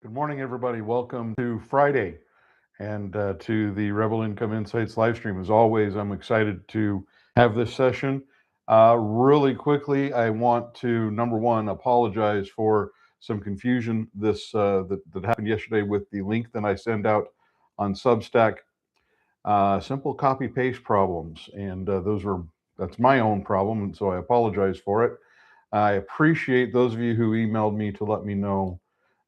Good morning, everybody. Welcome to Friday and to the Rebel Income Insights live stream. As always, I'm excited to have this session. Really quickly, I want to, number one, apologize for some confusion that happened yesterday with the link that I send out on Substack. Simple copy paste problems, and that's my own problem, and so I apologize for it. I appreciate those of you who emailed me to let me know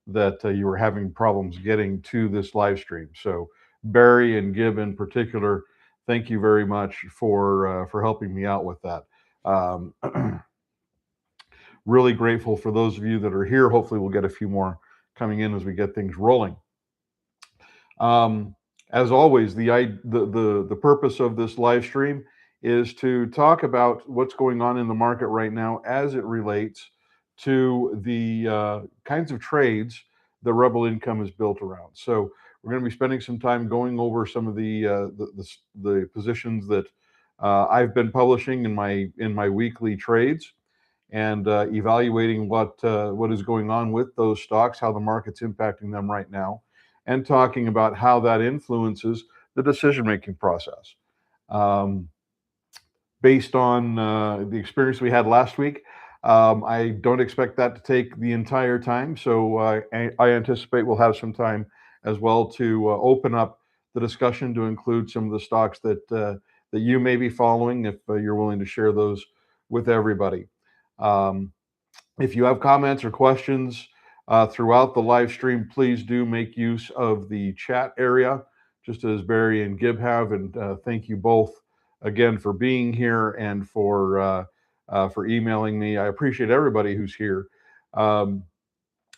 that you were having problems getting to this live stream. So Barry and Gib in particular, thank you very much for helping me out with that. Um, really grateful for those of you that are here. Hopefully, we'll get a few more coming in as we get things rolling. Um, as always, the purpose of this live stream is to talk about what's going on in the market right now as it relates to the kinds of trades that Rebel Income is built around. So we're going to be spending some time going over some of the positions that I've been publishing in my weekly trades and evaluating what is going on with those stocks, how the market's impacting them right now, and talking about how that influences the decision-making process. Um, Based on the experience we had last week, I don't expect that to take the entire time. So I anticipate we'll have some time as well to open up the discussion to include some of the stocks that you may be following, if you're willing to share those with everybody. Um, if you have comments or questions throughout the live stream, please do make use of the chat area, just as Barry and Gib have. And thank you both again for being here and for emailing me. I appreciate everybody who's here. Um,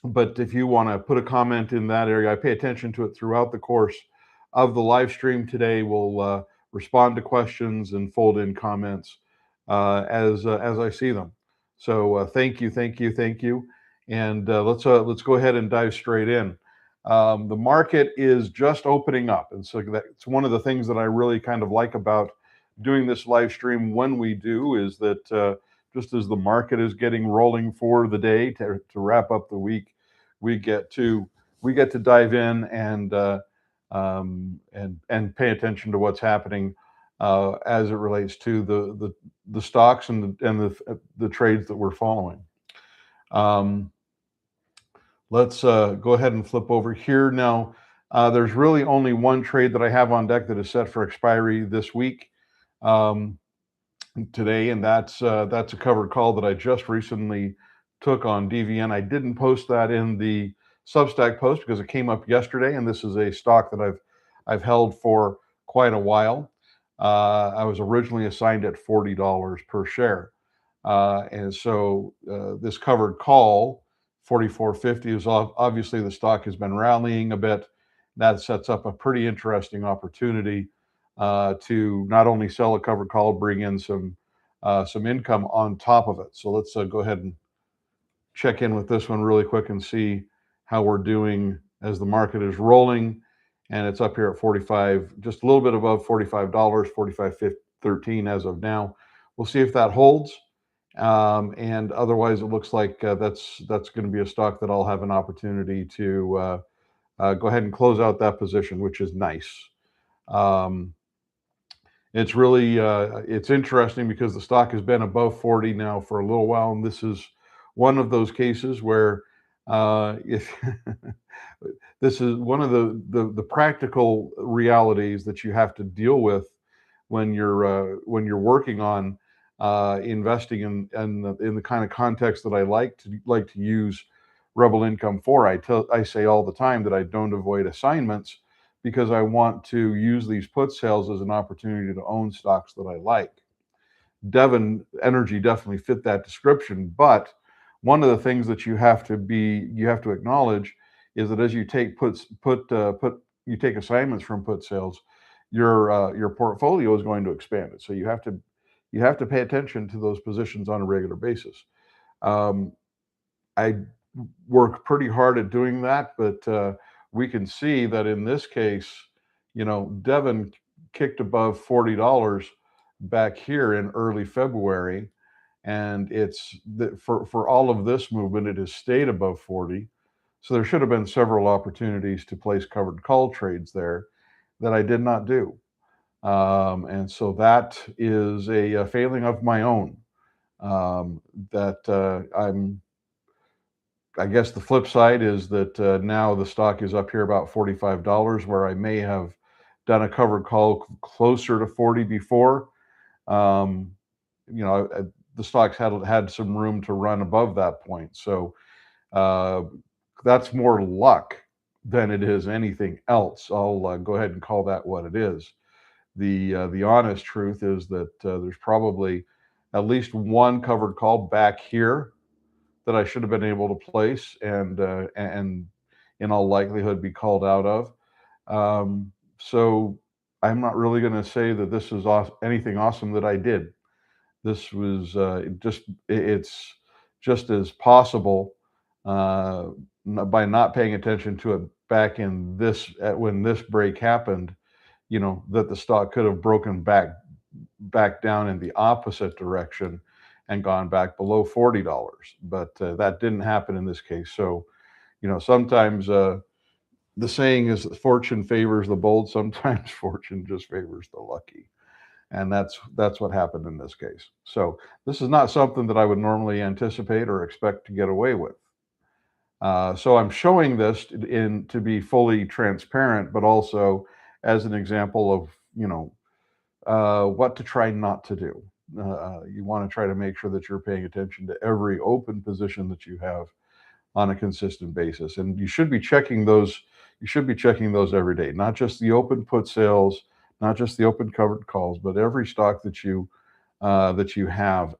but if you want to put a comment in that area, I pay attention to it throughout the course of the live stream today. We'll respond to questions and fold in comments as I see them. So thank you, thank you, thank you, and let's go ahead and dive straight in. The market is just opening up, and so that's one of the things that I really kind of like about doing this live stream when we do is that just as the market is getting rolling for the day to wrap up the week, we get to dive in and pay attention to what's happening as it relates to the stocks and the trades that we're following. Um, let's go ahead and flip over here now. There's really only one trade that I have on deck that is set for expiry this week. Today, and that's a covered call that I just recently took on DVN. I didn't post that in the Substack post because it came up yesterday, and this is a stock that I've held for quite a while. I was originally assigned at $40 per share, and so this covered call, 44.50, is obviously the stock has been rallying a bit. That sets up a pretty interesting opportunity to not only sell a covered call, bring in some income on top of it. So let's go ahead and check in with this one really quick and see how we're doing as the market is rolling. And it's up here at 45, just a little bit above $45, 45.13 as of now. We'll see if that holds. And otherwise, it looks like that's going to be a stock that I'll have an opportunity to go ahead and close out that position, which is nice. It's really it's interesting because the stock has been above 40 now for a little while, and this is one of those cases where if this is one of the practical realities that you have to deal with when you're working on investing in the kind of context that I like to use Rebel Income for. I say all the time that I don't avoid assignments because I want to use these put sales as an opportunity to own stocks that I like. Devon Energy definitely fit that description, but one of the things that you have to acknowledge is that as you take you take assignments from put sales, your portfolio is going to expand it. So you have to pay attention to those positions on a regular basis. I work pretty hard at doing that, but we can see that in this case, Devon kicked above $40 back here in early February, and for all of this movement, it has stayed above 40. So there should have been several opportunities to place covered call trades there that I did not do. And so that is a failing of my own, that I guess the flip side is that now the stock is up here about $45, where I may have done a covered call closer to 40 before. Um, the stocks had some room to run above that point. So uh, that's more luck than it is anything else. I'll go ahead and call that what it is. The honest truth is that there's probably at least one covered call back here that I should have been able to place and in all likelihood be called out of. So I'm not really going to say that this is anything awesome that I did. This was it's just as possible by not paying attention to it back in when this break happened, that the stock could have broken back down in the opposite direction and gone back below $40. But that didn't happen in this case. So, sometimes the saying is that fortune favors the bold. Sometimes fortune just favors the lucky. And that's what happened in this case. So this is not something that I would normally anticipate or expect to get away with. So I'm showing this to be fully transparent, but also as an example of, what to try not to do. You want to try to make sure that you're paying attention to every open position that you have on a consistent basis, and you should be checking those. You should be checking those every day, not just the open put sales, not just the open covered calls, but every stock that you have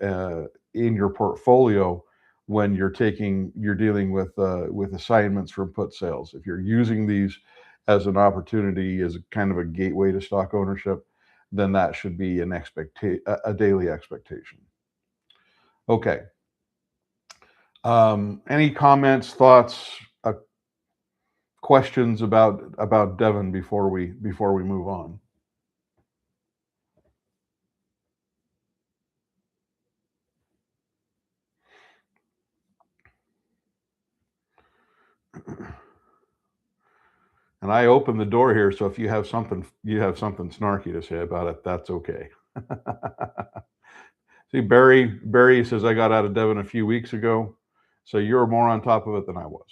in your portfolio when you're dealing with assignments from put sales. If you're using these as an opportunity, as kind of a gateway to stock ownership, then that should be a daily expectation. Okay. Any comments, thoughts, questions about Devon before we move on? And I opened the door here, so if you have something snarky to say about it, that's okay. See, Barry says I got out of Devon a few weeks ago, so you're more on top of it than I was.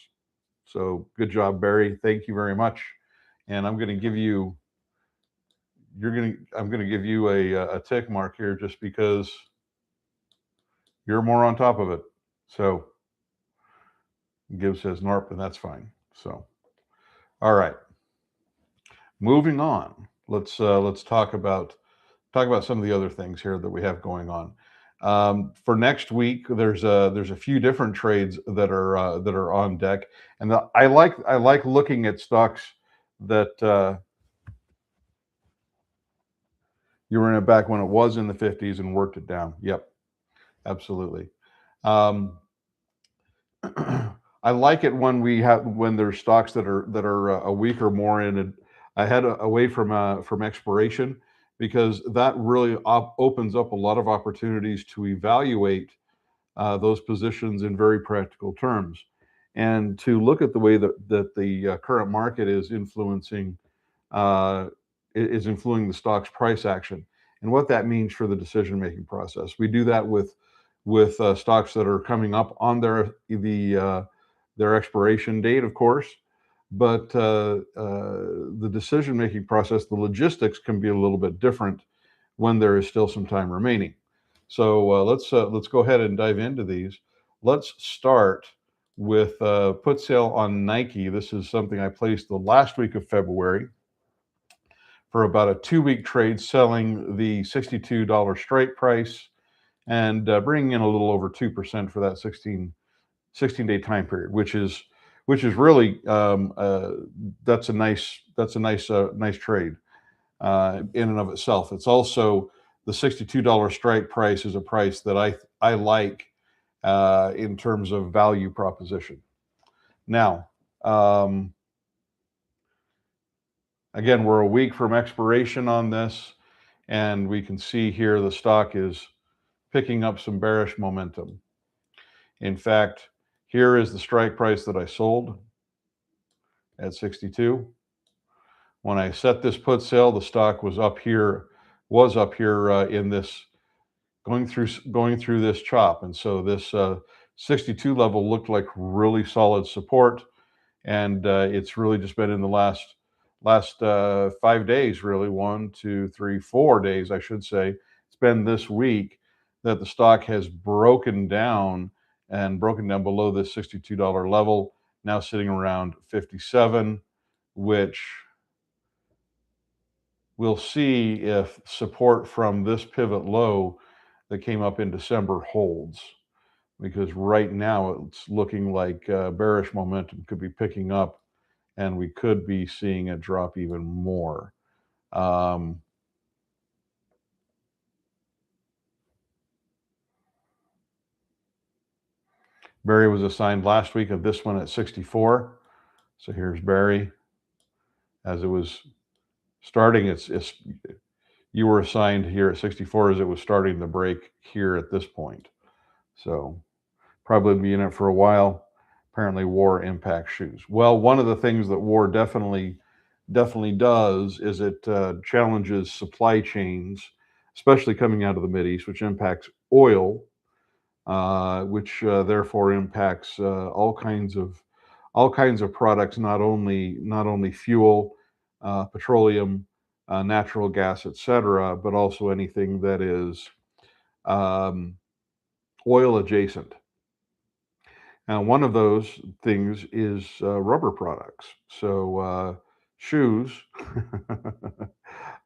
So good job, Barry. Thank you very much. And I'm going to give you a tick mark here just because you're more on top of it. So Gibbs says Norp, and that's fine. So, all right. Moving on. Let's talk about some of the other things here that we have going on. For next week, there's a few different trades that are on deck, and I like looking at stocks that you were in it back when it was in the 50s and worked it down. Yep, absolutely. Um, I like it when there's stocks that are a week or more in ahead away from expiration, because that really opens up a lot of opportunities to evaluate those positions in very practical terms, and to look at the way that the current market uh, is influencing the stock's price action and what that means for the decision making process. We do that with stocks that are coming up on their expiration date, of course, but the decision making process, the logistics can be a little bit different when there is still some time remaining. So let's go ahead and dive into these. Let's start with put sale on Nike. This is something I placed the last week of February for about a 2-week trade, selling the $62 strike price and bringing in a little over 2% for that 16-day time period, which is really that's a nice trade in and of itself. It's also the $62 strike price is a price that I like in terms of value proposition. Now, again, we're a week from expiration on this, and we can see here the stock is picking up some bearish momentum. In fact, here is the strike price that I sold. at 62. When I set this put sale, the stock was up here in this going through this chop, and so this 62 level looked like really solid support, and it's really just been in the last 5 days, really 1, 2, 3, 4 days, I should say. It's been this week that the stock has broken down below this $62 level, now sitting around 57, which we'll see if support from this pivot low that came up in December holds, because right now it's looking like bearish momentum could be picking up and we could be seeing it drop even more. Barry was assigned last week of this one at 64. So here's Barry. As it was starting, you were assigned here at 64 as it was starting the break here at this point. So probably be in it for a while. Apparently war impacts shoes. Well, one of the things that war definitely does is it challenges supply chains, especially coming out of the Mideast, which impacts oil, which therefore impacts all kinds of products, not only fuel, petroleum, natural gas, etc., but also anything that is um, oil adjacent. Now, one of those things is rubber products. So shoes,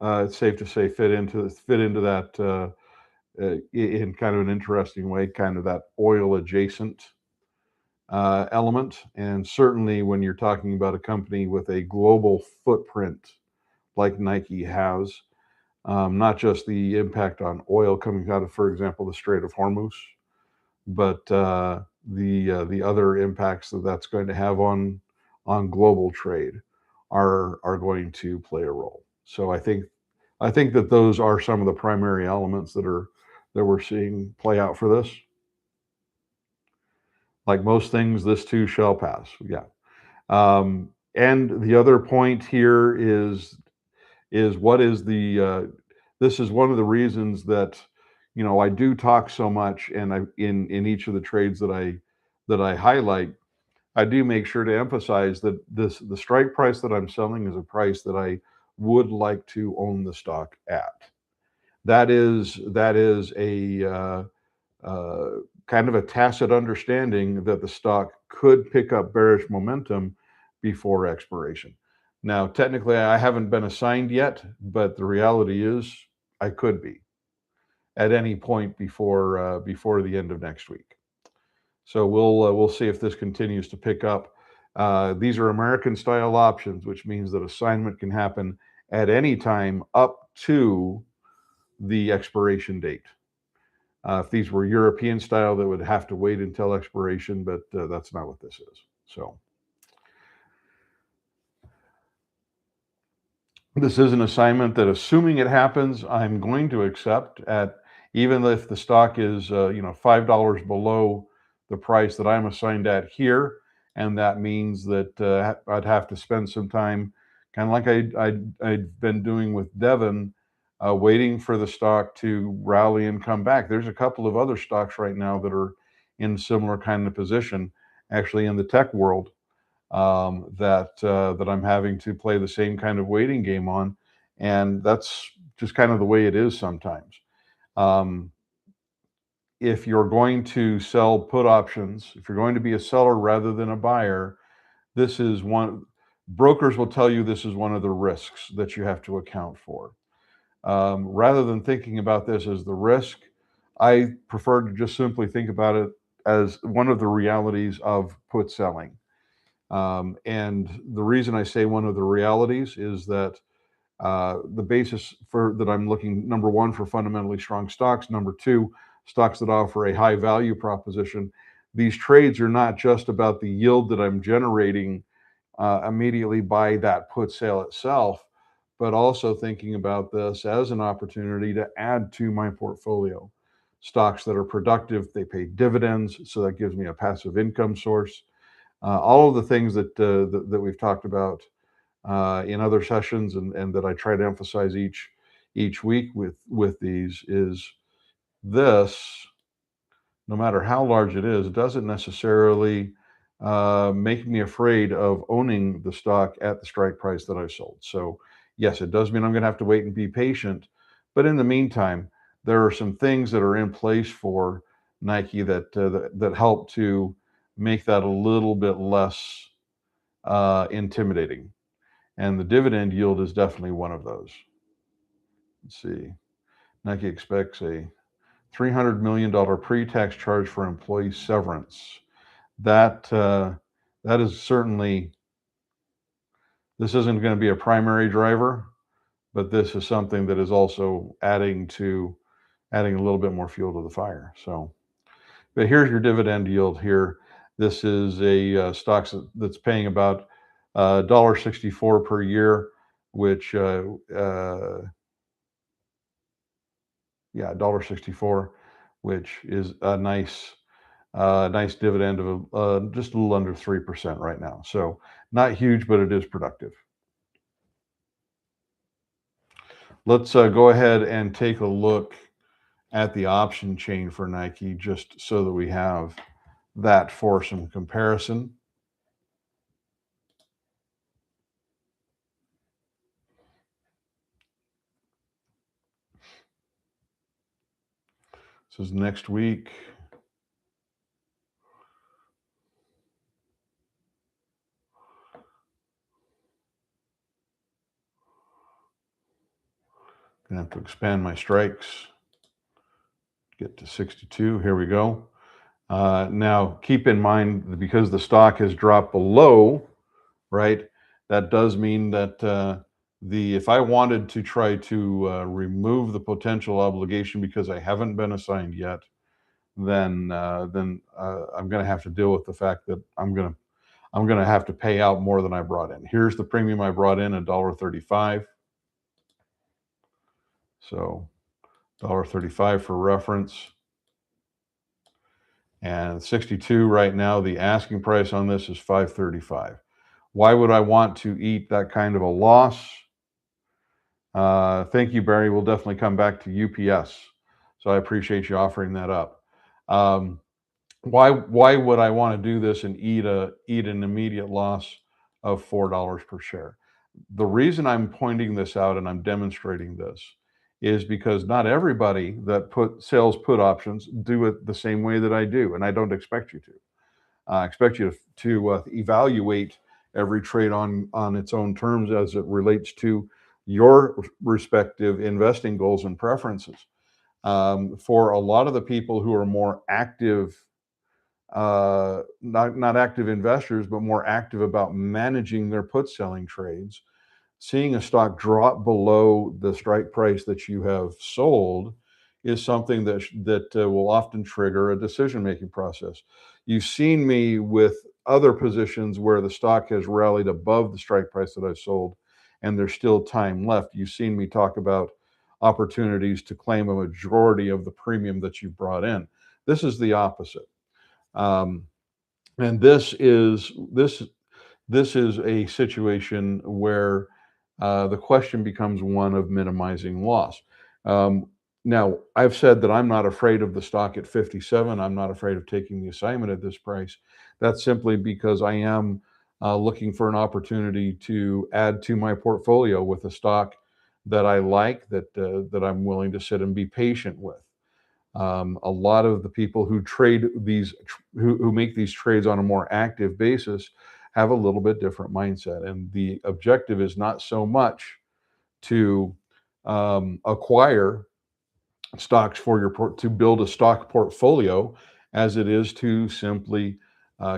it's safe to say, fit into that in kind of an interesting way, kind of that oil adjacent element. And certainly, when you're talking about a company with a global footprint like Nike has, not just the impact on oil coming out of, for example, the Strait of Hormuz, but the other impacts that that's going to have on global trade are going to play a role. So I think that those are some of the primary elements that we're seeing play out for this. Like most things, this too shall pass. Yeah. And the other point here is what is the this is one of the reasons that I do talk so much, and I in each of the trades that I highlight, I do make sure to emphasize that the strike price that I'm selling is a price that I would like to own the stock at. That is a kind of a tacit understanding that the stock could pick up bearish momentum before expiration. Now, technically, I haven't been assigned yet, but the reality is I could be at any point before the end of next week. So we'll see if this continues to pick up. These are American style options, which means that assignment can happen at any time up to the expiration date. If these were European style, they would have to wait until expiration, but that's not what this is. So this is an assignment that, assuming it happens, I'm going to accept at, even if the stock is $5 below the price that I'm assigned at here, and that means that I'd have to spend some time, kind of like I'd been doing with Devon, waiting for the stock to rally and come back. There's a couple of other stocks right now that are in similar kind of position, actually in the tech world, that I'm having to play the same kind of waiting game on, and that's just kind of the way it is sometimes. Um, if you're going to sell put options, if you're going to be a seller rather than a buyer, this is one. Brokers will tell you this is one of the risks that you have to account for. Rather than thinking about this as the risk, I prefer to just simply think about it as one of the realities of put selling. And the reason I say one of the realities is that the basis for that I'm looking, number one, for fundamentally strong stocks. Number two, stocks that offer a high value proposition. These trades are not just about the yield that I'm generating immediately by that put sale itself, but also thinking about this as an opportunity to add to my portfolio. Stocks that are productive, they pay dividends, so that gives me a passive income source. all of the things that we've talked about in other sessions, and that I try to emphasize each week with these is this. No matter how large it is, it doesn't necessarily make me afraid of owning the stock at the strike price that I sold. So, yes, it does mean I'm going to have to wait and be patient. But in the meantime, there are some things that are in place for Nike that help to make that a little bit less intimidating. And the dividend yield is definitely one of those. Let's see. Nike expects a $300 million pre-tax charge for employee severance. That is certainly, this isn't going to be a primary driver, but this is something that is also adding a little bit more fuel to the fire. So, but here's your dividend yield here. This is a stock that's paying about $1.64 per year, which $1.64, which is a nice dividend of just a little under 3% right now. So not huge, but it is productive. Let's go ahead and take a look at the option chain for Nike, just so that we have that for some comparison. This is next week. Gonna have to expand my strikes. Get to 62. Here we go. Now, keep in mind that because the stock has dropped below, right, that does mean that if I wanted to try to remove the potential obligation because I haven't been assigned yet, then I'm going to have to deal with the fact that I'm going to have to pay out more than I brought in. Here's the premium I brought in, $1.35. So $1.35 for reference. And 62 right now, the asking price on this is $5.35. Why would I want to eat that kind of a loss? Thank you, Barry. We'll definitely come back to UPS. So I appreciate you offering that up. Why would I want to do this and eat an immediate loss of $4 per share? The reason I'm pointing this out and I'm demonstrating this is because not everybody that sells put options do it the same way that I do, and I don't expect you to. I expect you to evaluate every trade on its own terms as it relates to your respective investing goals and preferences. For a lot of the people who are more active, not active investors, but more active about managing their put selling trades, seeing a stock drop below the strike price that you have sold is something that will often trigger a decision-making process. You've seen me with other positions where the stock has rallied above the strike price that I sold, and there's still time left. You've seen me talk about opportunities to claim a majority of the premium that you brought in. This is the opposite, and this is a situation where the question becomes one of minimizing loss. Now, I've said that I'm not afraid of the stock at 57. I'm not afraid of taking the assignment at this price. That's simply because I am looking for an opportunity to add to my portfolio with a stock that I like, that I'm willing to sit and be patient with. A lot of the people who who make these trades on a more active basis have a little bit different mindset, and the objective is not so much to acquire stocks for to build a stock portfolio as it is to simply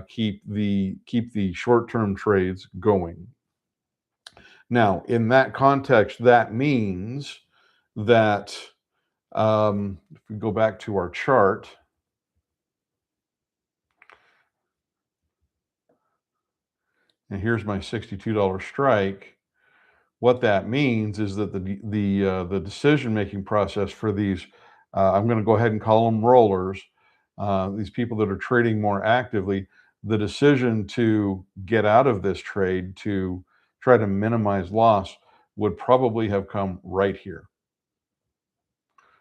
keep the short-term trades going. Now, in that context, that means that if we go back to our chart, and here's my $62 strike. What that means is that the decision-making process for these, I'm going to go ahead and call them rollers, these people that are trading more actively, the decision to get out of this trade to try to minimize loss would probably have come right here.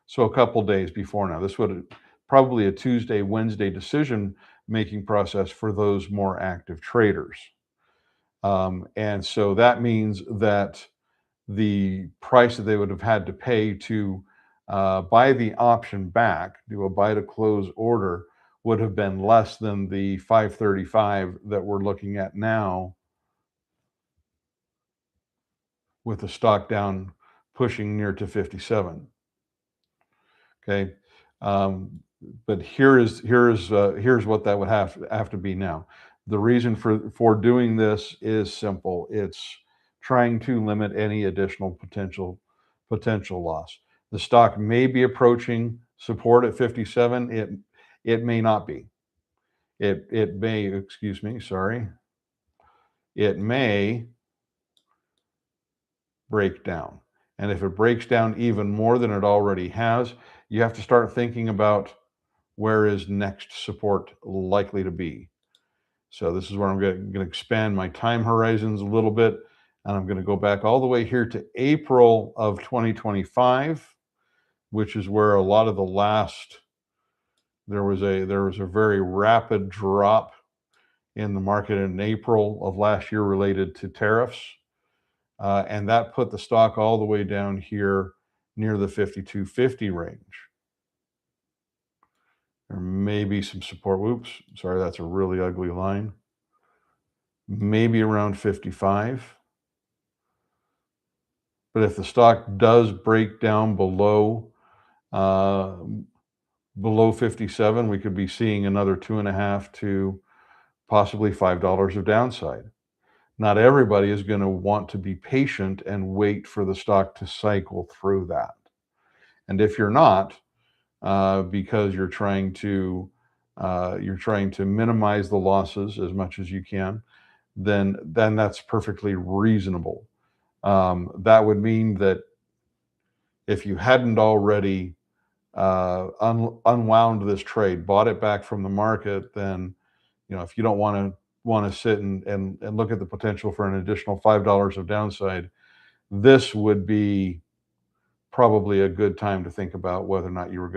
So a couple days before now. This would probably a Tuesday, Wednesday decision making process for those more active traders. And so that means that the price that they would have had to pay to buy the option back, do a buy to close order, would have been less than the 535 that we're looking at now, with the stock down pushing near to 57. Okay. But here's what that would have to be now. The reason for doing this is simple. It's trying to limit any additional potential loss. The stock may be approaching support at 57. It may not be. It may, excuse me, sorry. It may break down. And if it breaks down even more than it already has, you have to start thinking about where is next support likely to be. So this is where I'm going to expand my time horizons a little bit. And I'm going to go back all the way here to April of 2025, which is where a lot of the last, there was a very rapid drop in the market in April of last year related to tariffs. And that put the stock all the way down here near the 52.50 range. There may be some support. Whoops, sorry, that's a really ugly line. Maybe around 55. But if the stock does break down below 57, we could be seeing another 2.5 to possibly $5 of downside. Not everybody is going to want to be patient and wait for the stock to cycle through that. And if you're not, because you're trying to minimize the losses as much as you can, then that's perfectly reasonable. That would mean that if you hadn't already unwound this trade, bought it back from the market, then if you don't want to sit and look at the potential for an additional $5 of downside, this would be probably a good time to think about whether or not you were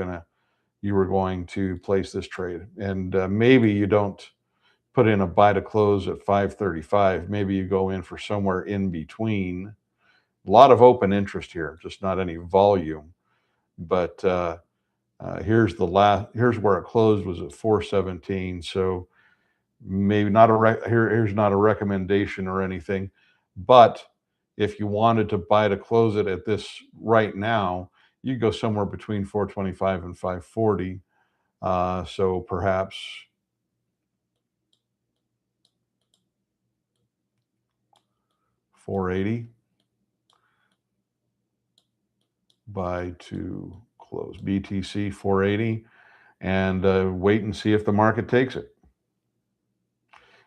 going to place this trade. And maybe you don't put in a buy to close at 535. Maybe you go in for somewhere in between. A lot of open interest here, just not any volume. But here's where it closed, was at 417. So maybe not here's not a recommendation or anything, but if you wanted to buy to close it at this right now, you go somewhere between 425 and 540. So perhaps $480 buy to close, BTC 480, and wait and see if the market takes it.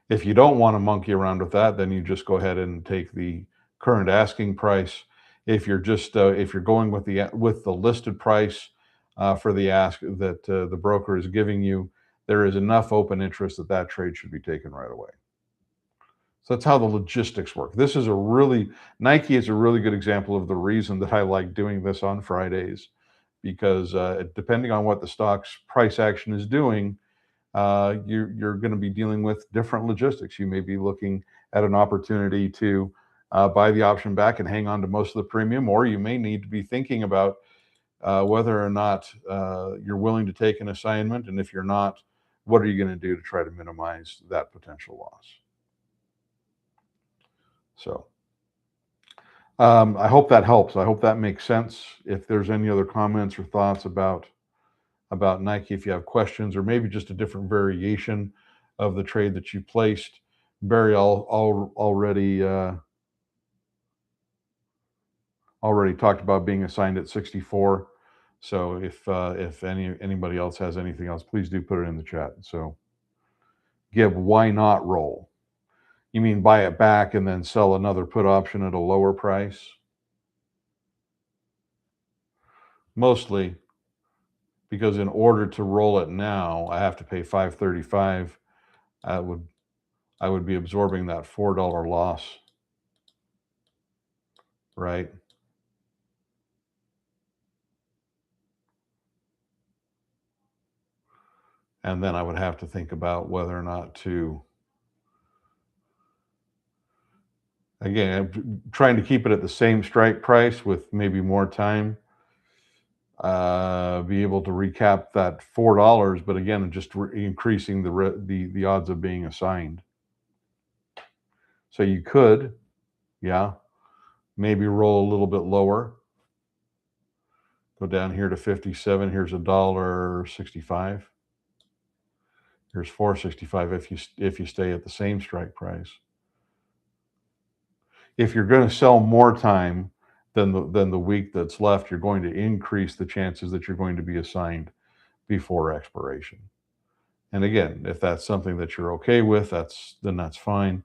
If you don't want to monkey around with that, then you just go ahead and take the current asking price. If you're going with the listed price for the ask that the broker is giving you, there is enough open interest that trade should be taken right away. So that's how the logistics work. Nike is a really good example of the reason that I like doing this on Fridays, because depending on what the stock's price action is doing, you're going to be dealing with different logistics. You may be looking at an opportunity to buy the option back and hang on to most of the premium, or you may need to be thinking about whether or not you're willing to take an assignment. And if you're not, what are you going to do to try to minimize that potential loss? So I hope that helps. I hope that makes sense. If there's any other comments or thoughts about Nike, if you have questions or maybe just a different variation of the trade that you placed, Barry already talked about being assigned at 64. So if anybody else has anything else, please do put it in the chat. So Gib, why not roll? You mean buy it back and then sell another put option at a lower price? Mostly because in order to roll it now, I have to pay 535. I would be absorbing that $4 loss, right? And then I would have to think about whether or not to, again, trying to keep it at the same strike price with maybe more time, be able to recap that $4, but again, just increasing the odds of being assigned. So you could, yeah, maybe roll a little bit lower. Go down here to 57. Here's $1.65. Here's $4.65 if you stay at the same strike price. If you're going to sell more time than the week that's left, you're going to increase the chances that you're going to be assigned before expiration. And again, if that's something that you're okay with, then that's fine.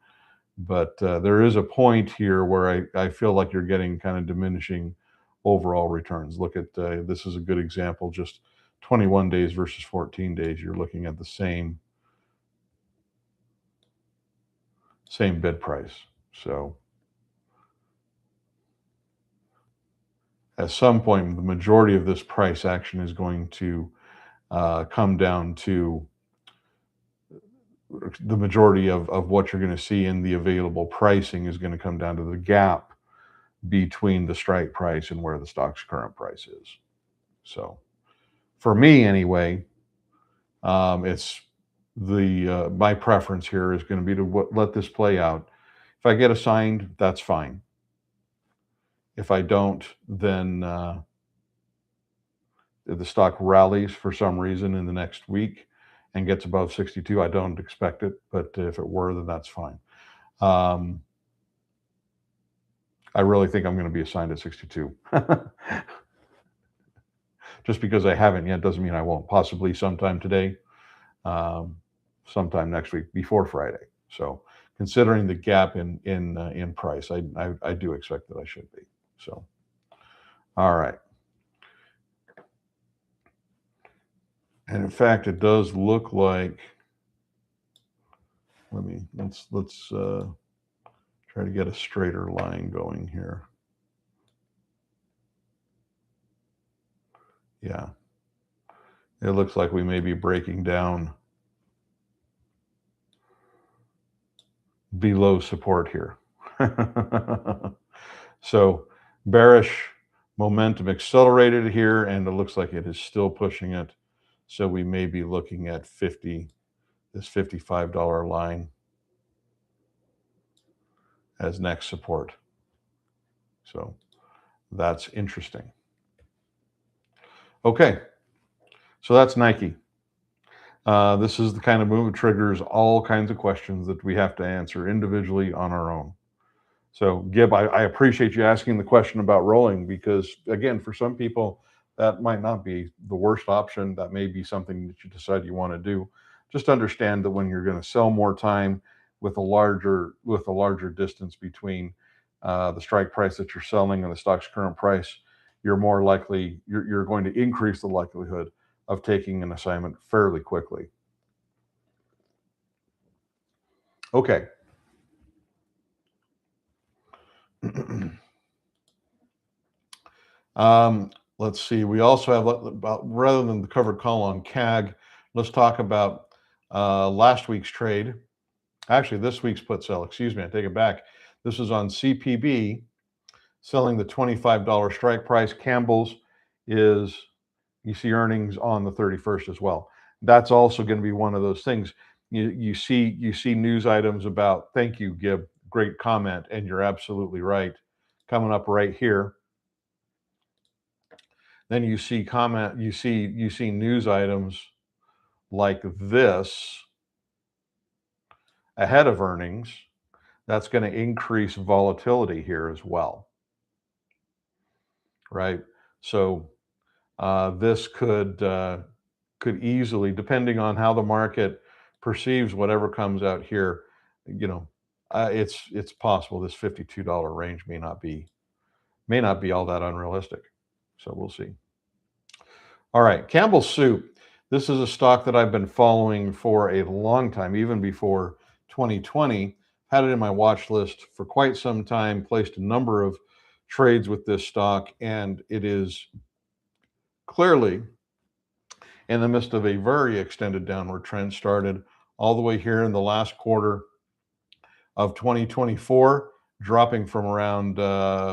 But there is a point here where I feel like you're getting kind of diminishing overall returns. Look at this is a good example. Just 21 days versus 14 days. You're looking at the same bid price. So at some point, the majority of this price action is going to come down to the majority of what you're going to see in the available pricing is going to come down to the gap between the strike price and where the stock's current price is. So for me anyway, it's my preference here is going to be to let this play out. If I get assigned, that's fine. If I don't, then if the stock rallies for some reason in the next week and gets above 62, I don't expect it, but if it were, then that's fine. I really think I'm going to be assigned at 62. Just because I haven't yet doesn't mean I won't. Possibly sometime today, sometime next week before Friday. So considering the gap in price, I do expect that I should be. So, all right. And in fact, it does look like. Let's try to get a straighter line going here. Yeah, it looks like we may be breaking down below support here. So bearish momentum accelerated here, and it looks like it is still pushing it. So we may be looking at this $55 line as next support. So that's interesting. Okay, so that's Nike. This is the kind of move that triggers all kinds of questions that we have to answer individually on our own. So, Gib, I appreciate you asking the question about rolling because, again, for some people, that might not be the worst option. That may be something that you decide you want to do. Just understand that when you're going to sell more time with a larger distance between the strike price that you're selling and the stock's current price, you're more likely you're going to increase the likelihood of taking an assignment fairly quickly. Okay. Let's see. We also have rather than the covered call on CAG, let's talk about last week's trade. Actually, this week's put sell. Excuse me, I take it back. This is on CPB, selling the $25 strike price. Campbell's is, you see earnings on the 31st as well. That's also going to be one of those things. You see news items about. Thank you, Gib. Great comment, and you're absolutely right. Coming up right here. Then you see news items like this ahead of earnings. That's going to increase volatility here as well, right? So this could easily, depending on how the market perceives whatever comes out here, it's possible this $52 range may not be all that unrealistic. So we'll see. All right, Campbell's Soup. This is a stock that I've been following for a long time, even before 2020. Had it in my watch list for quite some time, placed a number of trades with this stock, and it is clearly in the midst of a very extended downward trend. Started all the way here in the last quarter of 2024, dropping from around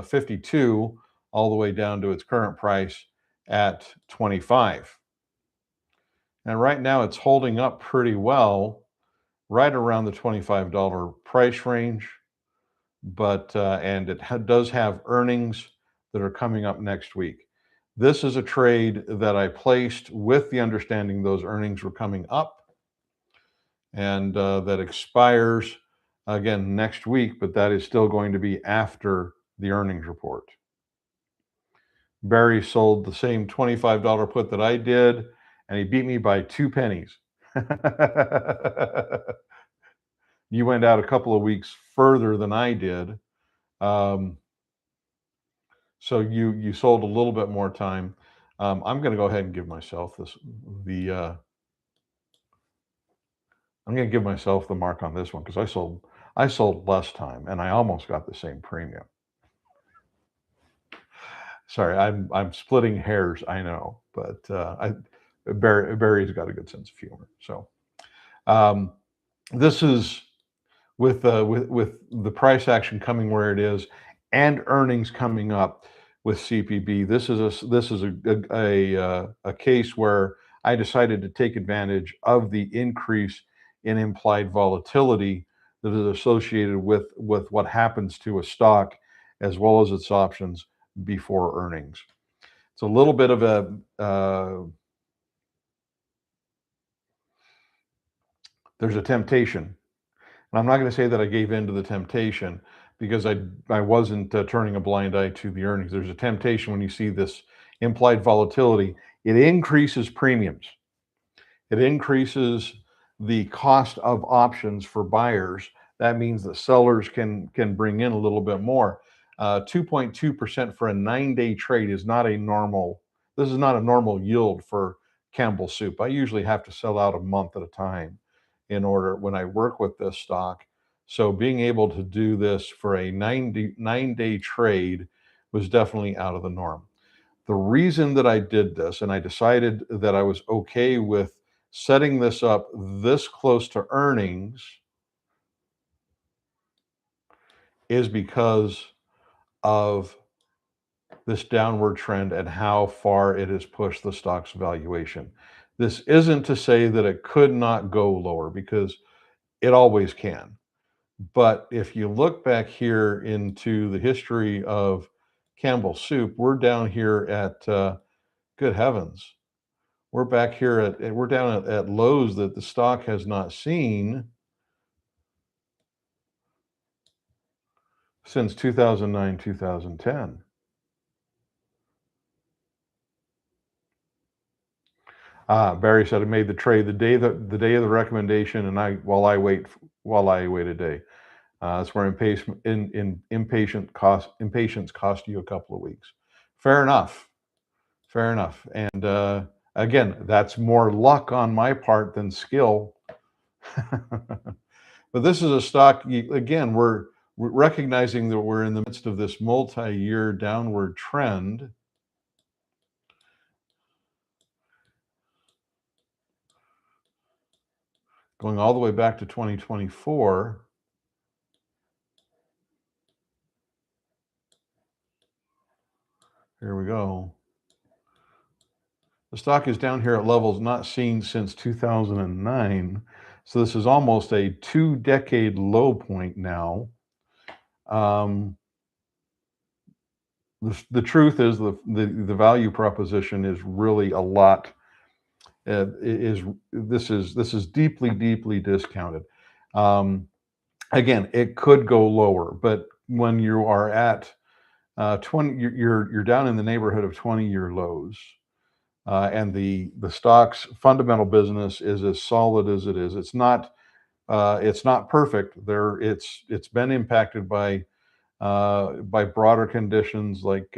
52 all the way down to its current price at 25. And right now it's holding up pretty well, right around the $25 price range. But and it does have earnings that are coming up next week. This is a trade that I placed with the understanding those earnings were coming up, and that expires again next week, but that is still going to be after the earnings report. Barry sold the same $25 put that I did, and he beat me by 2 pennies. You went out a couple of weeks further than I did. So you sold a little bit more time. I'm going to go ahead and give myself I'm going to give myself the mark on this one because I sold less time and I almost got the same premium. Sorry, I'm splitting hairs, I know, but Barry's got a good sense of humor. So this is with the price action coming where it is and earnings coming up with CPB. This is a case where I decided to take advantage of the increase in implied volatility that is associated with what happens to a stock as well as its options before earnings. It's a little bit of there's a temptation. And I'm not going to say that I gave in to the temptation because I wasn't turning a blind eye to the earnings. There's a temptation when you see this implied volatility. It increases premiums. It increases the cost of options for buyers. That means that sellers can bring in a little bit more. 2.2% for a 9-day trade is not a normal. This is not a normal yield for Campbell Soup. I usually have to sell out a month at a time in order when I work with this stock. So being able to do this for a 9-day trade was definitely out of the norm. The reason that I did this, and I decided that I was okay with setting this up this close to earnings, is because of this downward trend and how far it has pushed the stock's valuation. This isn't to say that it could not go lower because it always can. But if you look back here into the history of Campbell Soup, we're down here at good heavens. We're back here we're down at lows that the stock has not seen since 2009, 2010. Barry said I made the trade the day of the recommendation, and while I wait a day. That's where impatience cost you a couple of weeks. Fair enough. Fair enough. And again, that's more luck on my part than skill. But this is a stock, again, we're recognizing that we're in the midst of this multi-year downward trend. Going all the way back to 2024. Here we go. The stock is down here at levels not seen since 2009. So this is almost a 2-decade low point now. The truth is the value proposition is really a lot. This is deeply discounted. Again, it could go lower, but when you are at 20, you're down in the neighborhood of 20-year lows. And the stock's fundamental business is as solid as it is. It's not perfect. It's been impacted by broader conditions like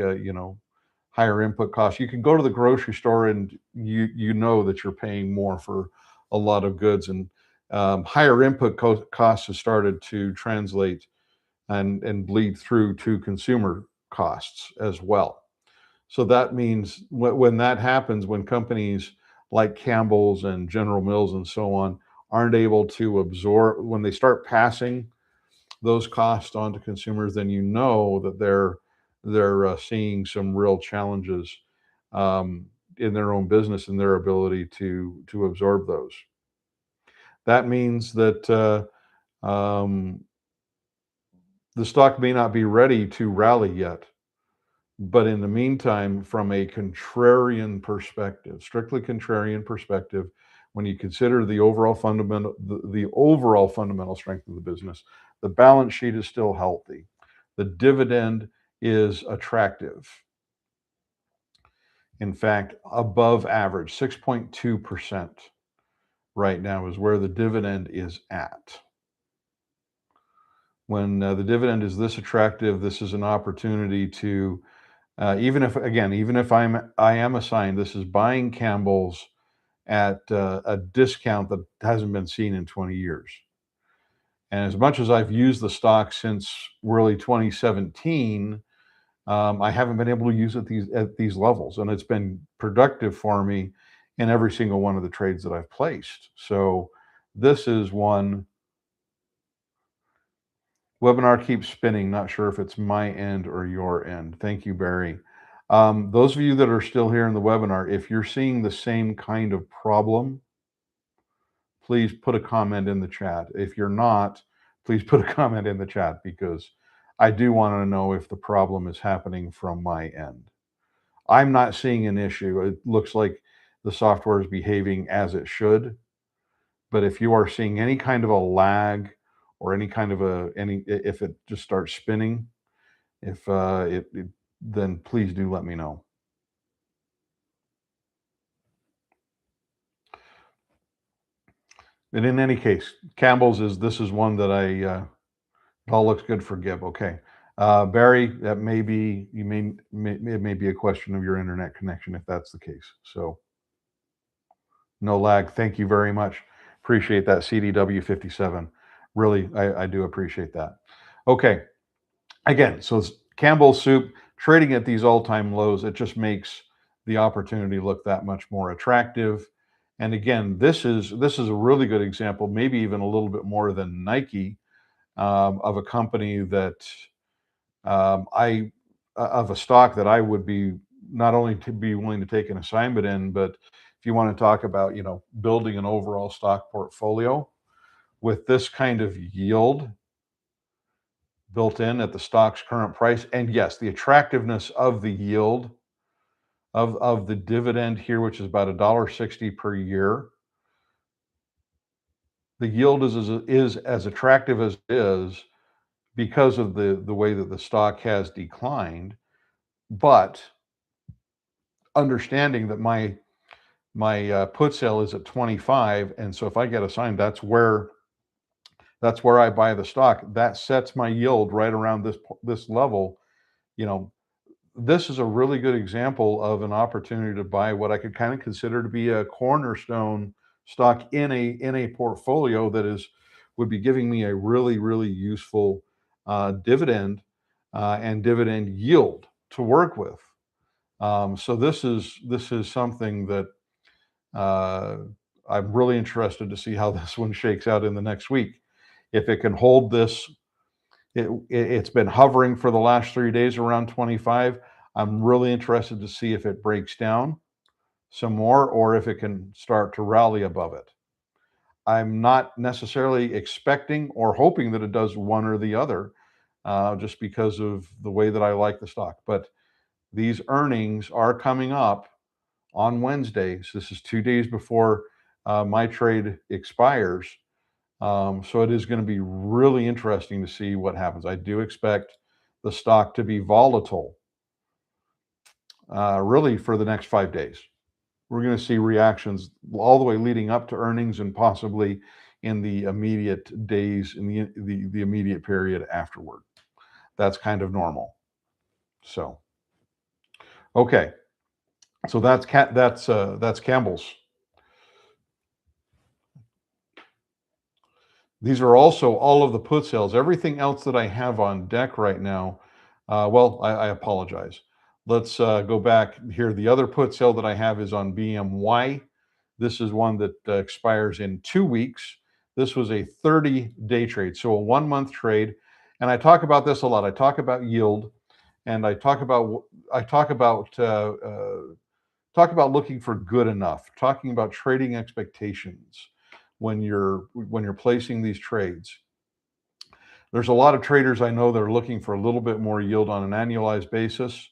higher input costs. You can go to the grocery store and you know that you're paying more for a lot of goods, and higher input costs have started to translate and bleed through to consumer costs as well. So that means when that happens, when companies like Campbell's and General Mills and so on aren't able to absorb, when they start passing those costs on to consumers, then you know that they're seeing some real challenges in their own business and their ability to absorb those. That means that the stock may not be ready to rally yet. But in the meantime, from a contrarian perspective, strictly contrarian perspective, when you consider the overall fundamental strength of the business, the balance sheet is still healthy. The dividend is attractive. In fact, above average, 6.2% right now is where the dividend is at. When the dividend is this attractive, this is an opportunity to even if I am assigned, this is buying Campbell's at a discount that hasn't been seen in 20 years. And as much as I've used the stock since really 2017, I haven't been able to use it at these levels, and it's been productive for me in every single one of the trades that I've placed. So this is one. Webinar keeps spinning. Not sure if it's my end or your end. Thank you, Barry. Those of you that are still here in the webinar, if you're seeing the same kind of problem, please put a comment in the chat. If you're not, please put a comment in the chat, because I do want to know if the problem is happening from my end. I'm not seeing an issue. It looks like the software is behaving as it should. But if you are seeing any kind of a lag or any kind of if it just starts spinning, if then please do let me know. And in any case, Campbell's this is one that it all looks good for Gib. Okay. Barry, that may be, it may be a question of your internet connection if that's the case. So no lag. Thank you very much. Appreciate that, CDW 57. Really, I do appreciate that. Okay. Again, so it's Campbell's Soup trading at these all-time lows. It just makes the opportunity look that much more attractive. And again, this is a really good example, maybe even a little bit more than Nike, of a company that of a stock that I would be not only to be willing to take an assignment in, but if you want to talk about, building an overall stock portfolio with this kind of yield built in at the stock's current price, and yes, the attractiveness of the yield of the dividend here, which is about $1.60 per year. The yield is as attractive as it is because of the way that the stock has declined, but understanding that my put sale is at 25, and so if I get assigned, that's where I buy the stock. That sets my yield right around this level. This is a really good example of an opportunity to buy what I could kind of consider to be a cornerstone stock in a portfolio that would be giving me a really, really useful dividend and dividend yield to work with. So this is something that I'm really interested to see how this one shakes out in the next week. If it can hold this, it's been hovering for the last 3 days around 25. I'm really interested to see if it breaks down some more or if it can start to rally above it. I'm not necessarily expecting or hoping that it does one or the other, just because of the way that I like the stock. But these earnings are coming up on Wednesday. So this is 2 days before my trade expires. So it is going to be really interesting to see what happens. I do expect the stock to be volatile really for the next 5 days. We're going to see reactions all the way leading up to earnings and possibly in the immediate days, in the immediate period afterward. That's kind of normal. So, Okay, so that's Campbell's. These are also all of the put sales. Everything else that I have on deck right now, well, I apologize. Let's go back here. The other put sale that I have is on BMY. This is one that expires in 2 weeks. This was a 30-day trade, so a 1 month trade. And I talk about this a lot. I talk about yield, and talk about looking for good enough, talking about trading expectations when you're placing these trades. There's a lot of traders I know that are looking for a little bit more yield on an annualized basis.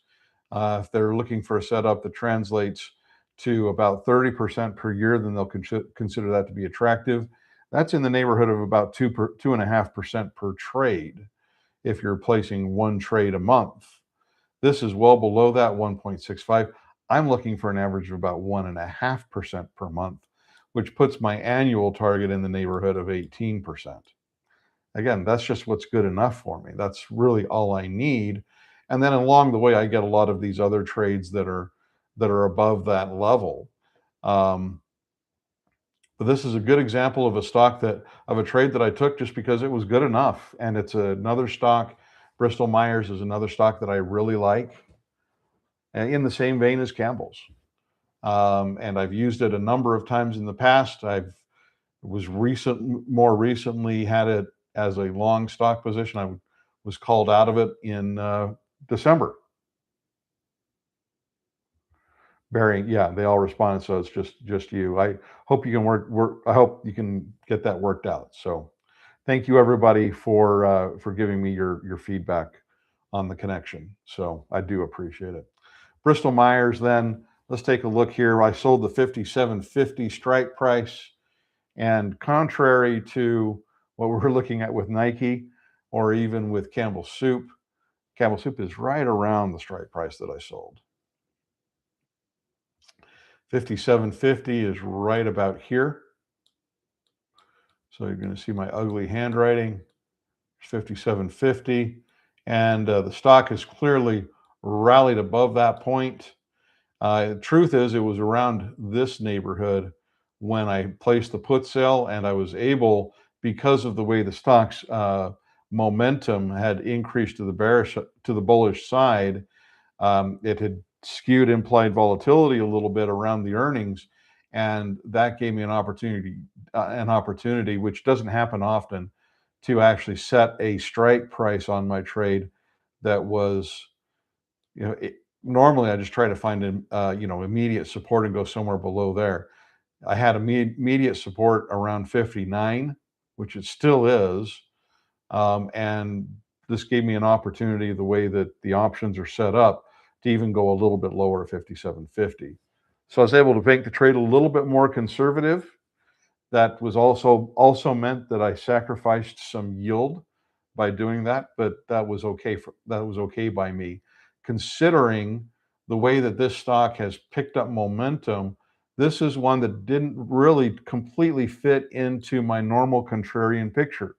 If they're looking for a setup that translates to about 30% per year, then they'll consider that to be attractive. That's in the neighborhood of about 2.5% per trade if you're placing one trade a month. This is well below that 1.65. I'm looking for an average of about 1.5% per month, which puts my annual target in the neighborhood of 18%. Again, that's just what's good enough for me. That's really all I need. And then along the way, I get a lot of these other trades that are above that level. Um, but this is a good example of a trade that I took just because it was good enough. And it's another stock. Bristol Myers is another stock that I really like, in the same vein as Campbell's. And I've used it a number of times in the past. More recently had it as a long stock position. I was called out of it in December. Barry, yeah, they all responded, so it's just you. I hope you can work. I hope you can get that worked out. So, thank you everybody for giving me your feedback on the connection. So I do appreciate it. Bristol Myers, then let's take a look here. I sold the 57.50 strike price, and contrary to what we're looking at with Nike or even with Campbell Soup is right around the strike price that I sold. 57.50 is right about here. So you're going to see my ugly handwriting. 57.50, and the stock has clearly rallied above that point. The truth is, it was around this neighborhood when I placed the put sale, and I was able, because of the way the stock's momentum had increased to the bullish side, it had skewed implied volatility a little bit around the earnings, and that gave me an opportunity which doesn't happen often, to actually set a strike price on my trade that was, normally I just try to find immediate support and go somewhere below there. I had immediate support around 59, which it still is, and this gave me an opportunity, the way that the options are set up, to even go a little bit lower at 57.50. So I was able to make the trade a little bit more conservative. That was also meant that I sacrificed some yield by doing that, but that was okay by me, considering the way that this stock has picked up momentum. This is one that didn't really completely fit into my normal contrarian picture.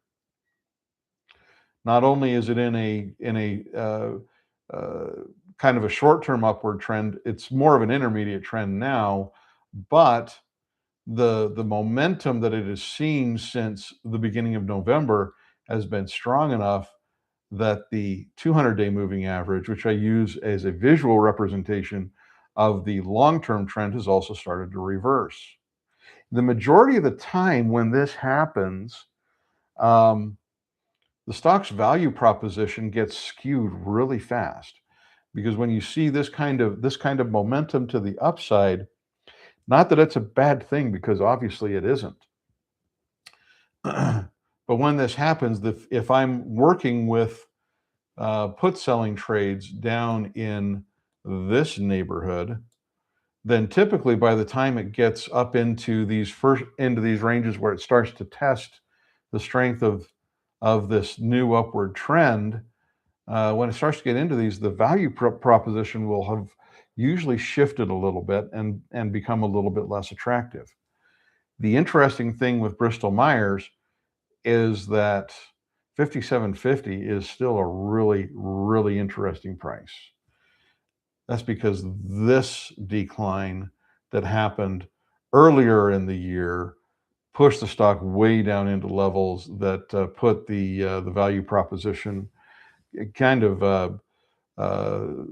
Not only is it in a uh, kind of a short-term upward trend, it's more of an intermediate trend now, but the momentum that it has seen since the beginning of November has been strong enough that the 200-day moving average, which I use as a visual representation of the long-term trend, has also started to reverse. The majority of the time when this happens, um, the stock's value proposition gets skewed really fast, because when you see this kind of momentum to the upside, not that it's a bad thing, because obviously it isn't. But when this happens, if I'm working with put selling trades down in this neighborhood, then typically by the time it gets up into these ranges where it starts to test the strength of this new upward trend, when it starts to get into these, the value proposition will have usually shifted a little bit and become a little bit less attractive. The interesting thing with Bristol Myers is that 57.50 is still a really, really interesting price. That's because this decline that happened earlier in the year pushed the stock way down into levels that put the value proposition kind of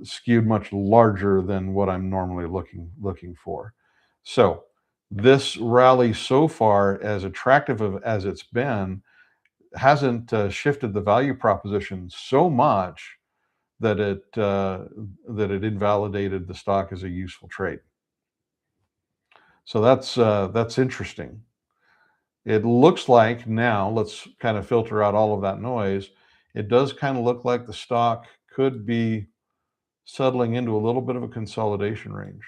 skewed much larger than what I'm normally looking for. So this rally so far, as attractive as it's been, hasn't shifted the value proposition so much that it invalidated the stock as a useful trade. So that's interesting. It looks like now, let's kind of filter out all of that noise. It does kind of look like the stock could be settling into a little bit of a consolidation range.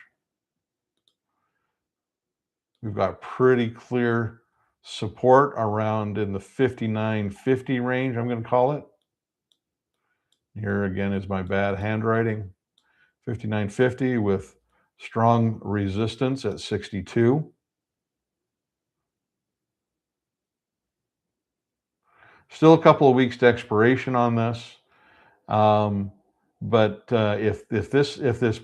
We've got pretty clear support around in the 59.50 range, I'm going to call it. Here again is my bad handwriting. 59.50 with strong resistance at 62. Still a couple of weeks to expiration on this. But if this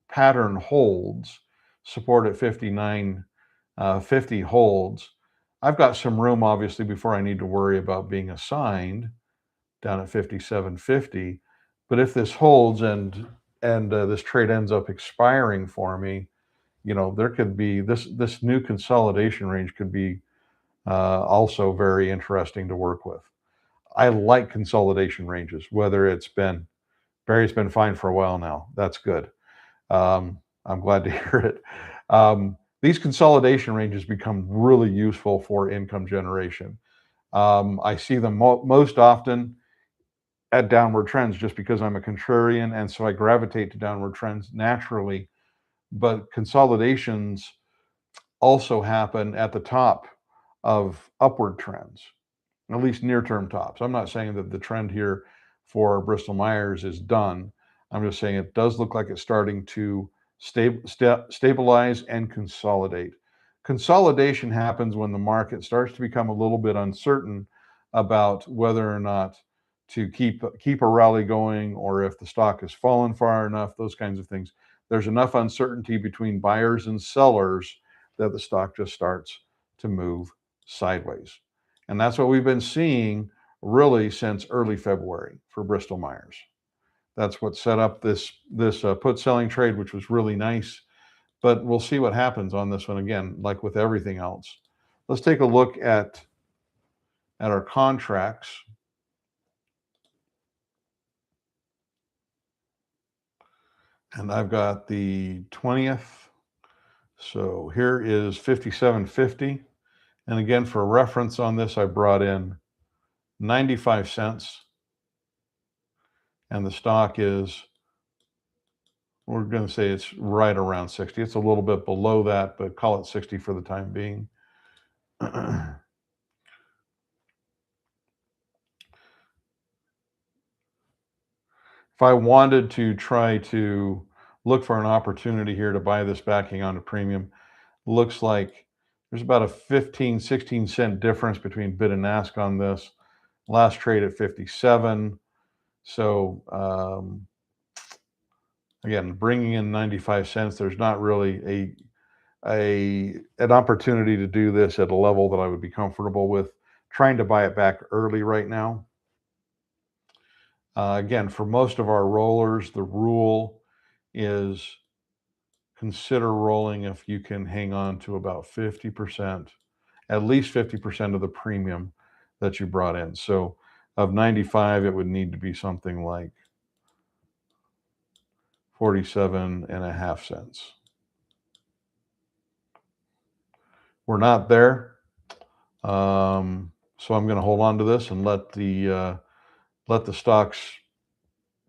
pattern holds, support at 59.50 holds, I've got some room obviously before I need to worry about being assigned down at 57.50. But if this holds and this trade ends up expiring for me, there could be this new consolidation range could be also very interesting to work with. I like consolidation ranges, whether Barry's been fine for a while now. That's good. I'm glad to hear it. These consolidation ranges become really useful for income generation. I see them most often at downward trends just because I'm a contrarian, and so I gravitate to downward trends naturally. But consolidations also happen at the top of upward trends, at least near-term tops. I'm not saying that the trend here for Bristol Myers is done. I'm just saying it does look like it's starting to stabilize and consolidate. Consolidation happens when the market starts to become a little bit uncertain about whether or not to keep a rally going, or if the stock has fallen far enough, those kinds of things. There's enough uncertainty between buyers and sellers that the stock just starts to move sideways. And that's what we've been seeing really since early February for Bristol Myers. That's what set up this put selling trade, which was really nice. But we'll see what happens on this one again, like with everything else. Let's take a look at our contracts. And I've got the 20th. So here is 57.50. And again, for reference on this, I brought in 95 cents. And the stock is, we're going to say it's right around 60. It's a little bit below that, but call it 60 for the time being. If I wanted to try to look for an opportunity here to buy this backing on a premium, looks like there's about a 15, 16 cent difference between bid and ask on this. Last trade at 57. So again, bringing in 95 cents, there's not really an opportunity to do this at a level that I would be comfortable with. Trying to buy it back early right now. Again, for most of our rollers, the rule is consider rolling if you can hang on to about 50%, at least 50% of the premium that you brought in. So of 95, it would need to be something like 47.5 cents. We're not there. So I'm going to hold on to this and let the stock's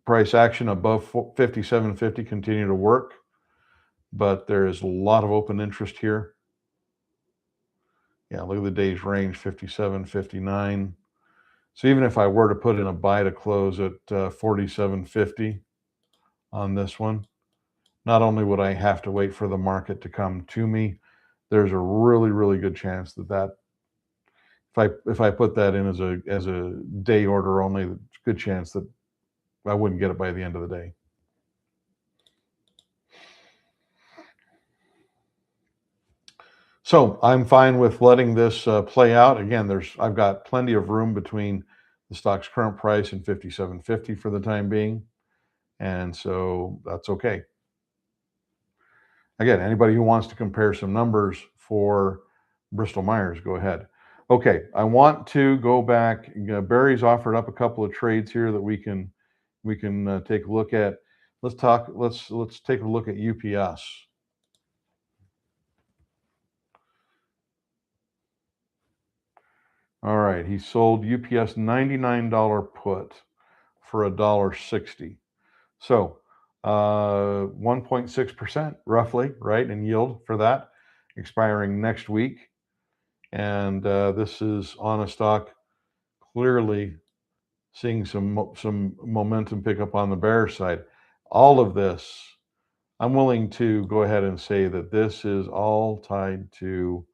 price action above 57.50 continue to work. But there is a lot of open interest here. Yeah, look at the day's range, 57.59. So even if I were to put in a buy to close at 47.50 on this one, not only would I have to wait for the market to come to me, there's a really, really good chance that if I put that in as a day order only, there's a good chance that I wouldn't get it by the end of the day. So I'm fine with letting this play out. Again, I've got plenty of room between the stock's current price and 57.50 for the time being, and so that's okay. Again, anybody who wants to compare some numbers for Bristol Myers, go ahead. Okay, I want to go back. Barry's offered up a couple of trades here that we can take a look at. Let's take a look at UPS. All right, he sold UPS $99 put for $1.60. So 1.6% roughly, right, in yield for that, expiring next week. And this is on a stock clearly seeing some momentum pick up on the bear side. All of this, I'm willing to go ahead and say that this is all tied to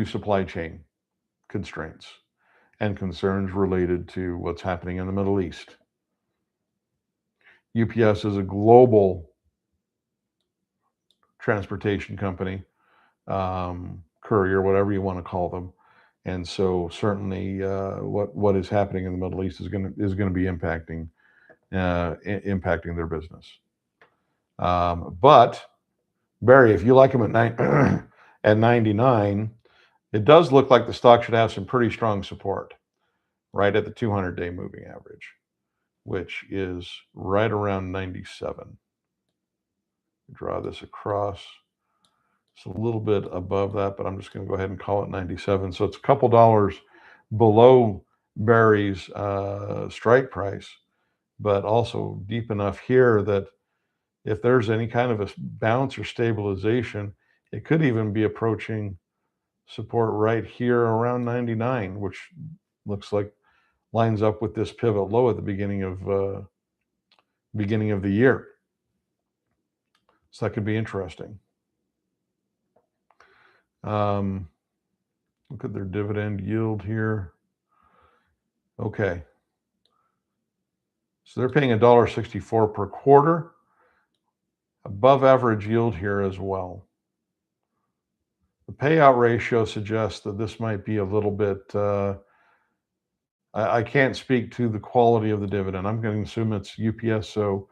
supply chain constraints and concerns related to what's happening in the Middle East. UPS is a global transportation company, courier, whatever you want to call them, and so certainly what is happening in the Middle East is going to be impacting their business. But Barry, if you like them at 99, it does look like the stock should have some pretty strong support right at the 200-day moving average, which is right around 97. Draw this across. It's a little bit above that, but I'm just going to go ahead and call it 97. So it's a couple dollars below Barry's strike price, but also deep enough here that if there's any kind of a bounce or stabilization, it could even be approaching support right here around 99, which looks like lines up with this pivot low at the beginning of the year. So that could be interesting. Look at their dividend yield here. Okay. So they're paying $1.64 per quarter. Above average yield here as well. The payout ratio suggests that this might be a little bit, I can't speak to the quality of the dividend. I'm going to assume it's UPS, so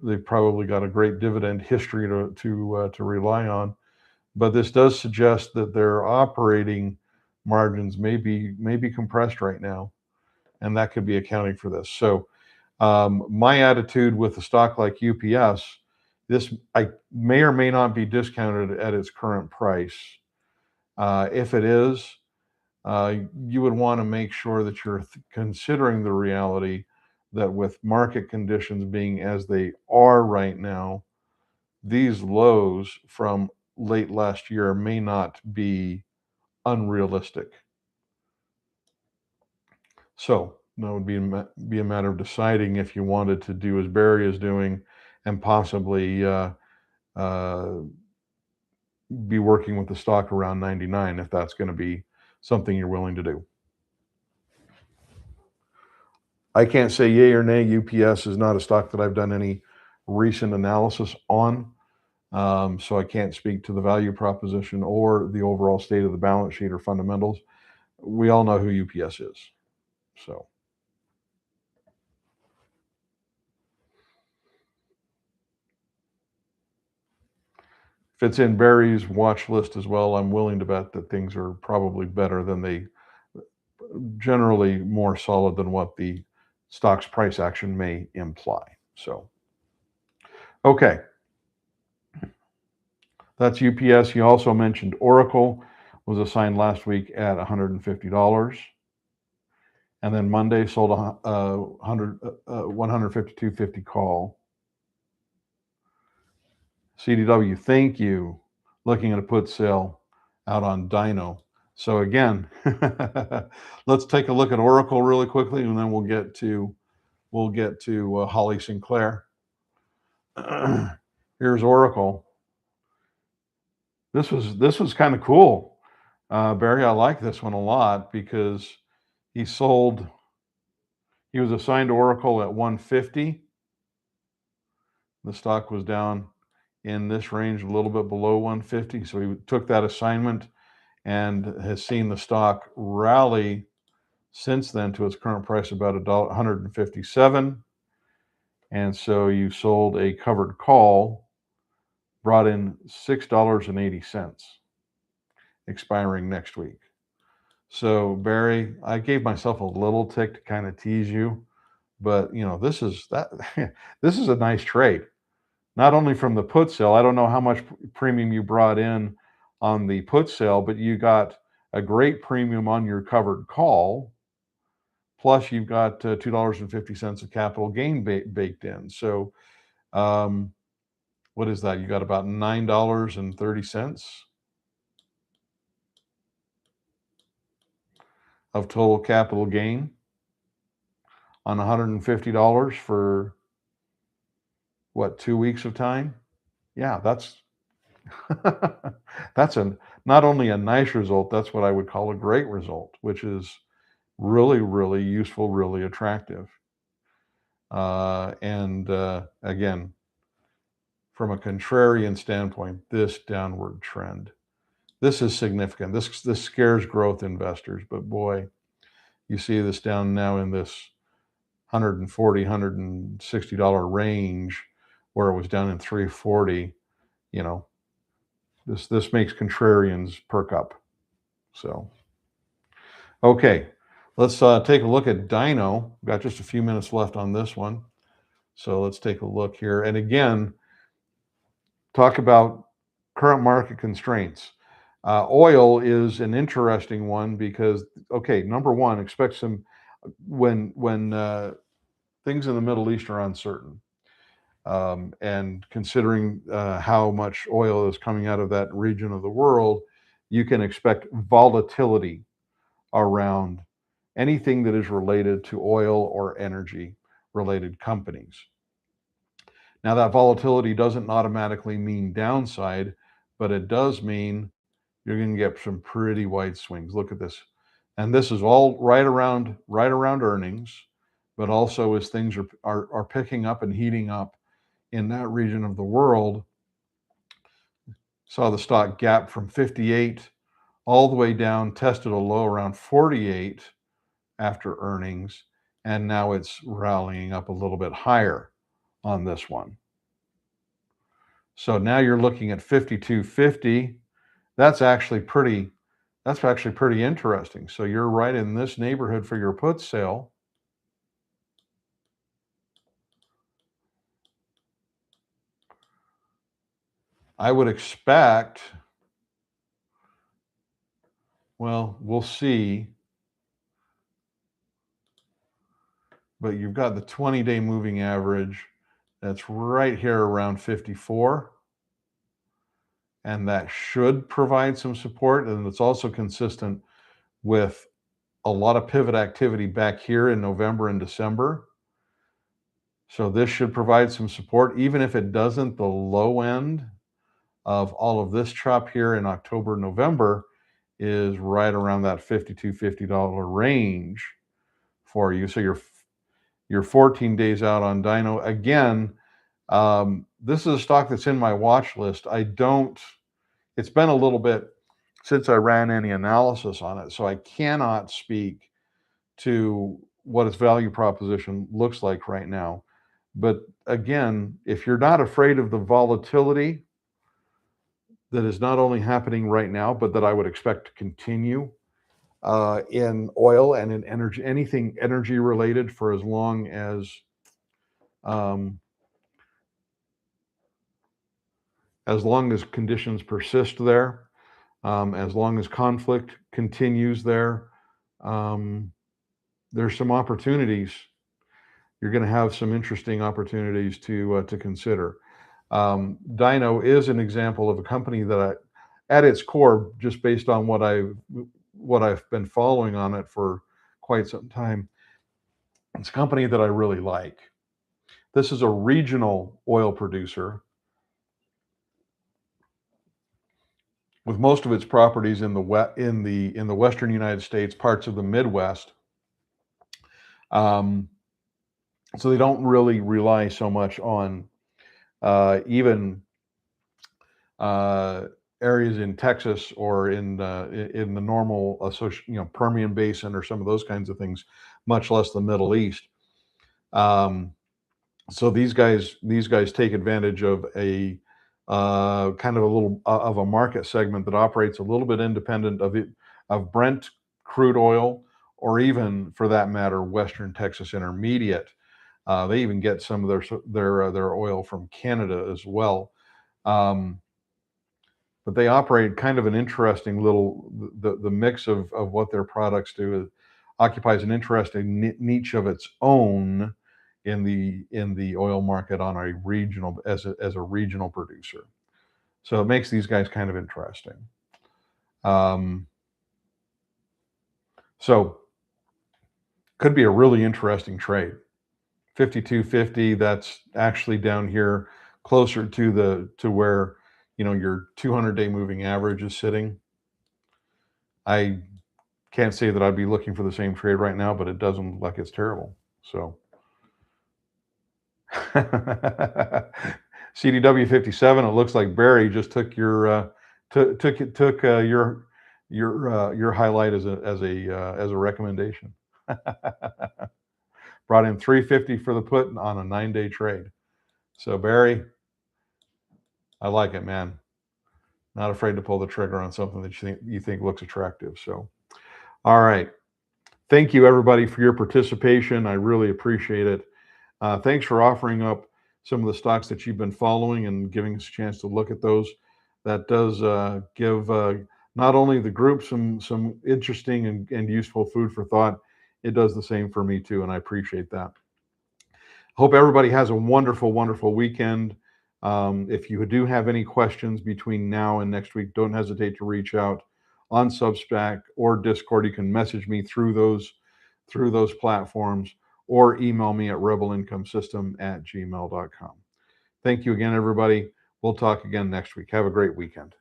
they've probably got a great dividend history to rely on. But this does suggest that their operating margins may be compressed right now, and that could be accounting for this. So my attitude with a stock like UPS, this I may or may not be discounted at its current price. If it is, you would want to make sure that you're considering the reality that with market conditions being as they are right now, these lows from late last year may not be unrealistic. So that would be a matter of deciding if you wanted to do as Barry is doing and possibly be working with the stock around 99 if that's going to be something you're willing to do. I can't say yay or nay. UPS is not a stock that I've done any recent analysis on. So I can't speak to the value proposition or the overall state of the balance sheet or fundamentals. We all know who UPS is. So if it's in Barry's watch list as well, I'm willing to bet that things are probably better than they generally more solid than what the stock's price action may imply. So, okay. That's UPS. You also mentioned Oracle was assigned last week at $150. And then Monday sold a 152.50 call. CDW, thank you. Looking at a put sale out on Dino. So again, let's take a look at Oracle really quickly, and then we'll get to Holly Sinclair. Here's Oracle. This was kind of cool, Barry. I like this one a lot because he sold He was assigned to Oracle at 150. The stock was down in this range, a little bit below 150. So he took that assignment and has seen the stock rally since then to its current price about $157. And so you sold a covered call, brought in $6.80, expiring next week. So Barry, I gave myself a little tick to kind of tease you, but this is this is a nice trade. Not only from the put sale, I don't know how much premium you brought in on the put sale, but you got a great premium on your covered call. Plus, you've got $2.50 of capital gain baked in. So, what is that? You got about $9.30 of total capital gain on $150 for what, 2 weeks of time? Yeah, that's that's not only a nice result, that's what I would call a great result, which is really, really useful, really attractive. And again, from a contrarian standpoint, this downward trend, this is significant. This scares growth investors, but boy, you see this down now in this $140, $160 range where it was down in 340. This makes contrarians perk up. So, okay, let's take a look at Dyno. We've got just a few minutes left on this one. So let's take a look here. And again, talk about current market constraints. Oil is an interesting one because, okay, number one, expect some when things in the Middle East are uncertain, and considering how much oil is coming out of that region of the world, you can expect volatility around anything that is related to oil or energy related companies. Now, that volatility doesn't automatically mean downside, but it does mean you're going to get some pretty wide swings. Look at this. And this is all right around earnings, but also as things are picking up and heating up in that region of the world. Saw the stock gap from 58 all the way down, tested a low around 48 after earnings, and now it's rallying up a little bit higher on this one. So now you're looking at 52.50. That's actually pretty interesting. So you're right in this neighborhood for your put sale. I would expect, well, we'll see, but you've got the 20-day moving average that's right here around 54. And that should provide some support. And it's also consistent with a lot of pivot activity back here in November and December. So this should provide some support, even if it doesn't. The low end of all of this chop here in October, November is right around that $52.50 range for you. So you're 14 days out on Dyno. Again, this is a stock that's in my watch list. It's been a little bit since I ran any analysis on it, so I cannot speak to what its value proposition looks like right now. But again, if you're not afraid of the volatility that is not only happening right now, but that I would expect to continue in oil and in energy, anything energy related for as long as conditions persist there, as long as conflict continues there, there's some opportunities. You're going to have some interesting opportunities to consider. Dyno is an example of a company that at its core, just based on what I've been following on it for quite some time, it's a company that I really like. This is a regional oil producer with most of its properties in the Western United States, parts of the Midwest. So they don't really rely so much on even uh, areas in Texas or in the normal Permian Basin or some of those kinds of things, much less the Middle East. Um, so these guys take advantage of a kind of a little of a market segment that operates a little bit independent of Brent crude oil, or even for that matter Western Texas Intermediate. They even get some of their oil from Canada as well. Um, but they operate kind of an interesting little the mix of what their products do occupies an interesting niche of its own in the oil market on a regional as a regional producer. So it makes these guys kind of interesting. Um, so could be a really interesting trade. 5250, that's actually down here closer to where your 200-day moving average is sitting. I can't say that I'd be looking for the same trade right now, but it doesn't look like it's terrible. So CDW 57, it looks like Barry just took your took your highlight as a recommendation. Brought in 350 for the put on a 9-day trade. So Barry, I like it, man. Not afraid to pull the trigger on something that you think looks attractive. So, all right. Thank you, everybody, for your participation. I really appreciate it. Thanks for offering up some of the stocks that you've been following and giving us a chance to look at those. That does give not only the group some interesting and useful food for thought, it does the same for me too, and I appreciate that. Hope everybody has a wonderful, wonderful weekend. If you do have any questions between now and next week, don't hesitate to reach out on Substack or Discord. You can message me through those platforms or email me at rebelincomesystem@gmail.com. Thank you again, everybody. We'll talk again next week. Have a great weekend.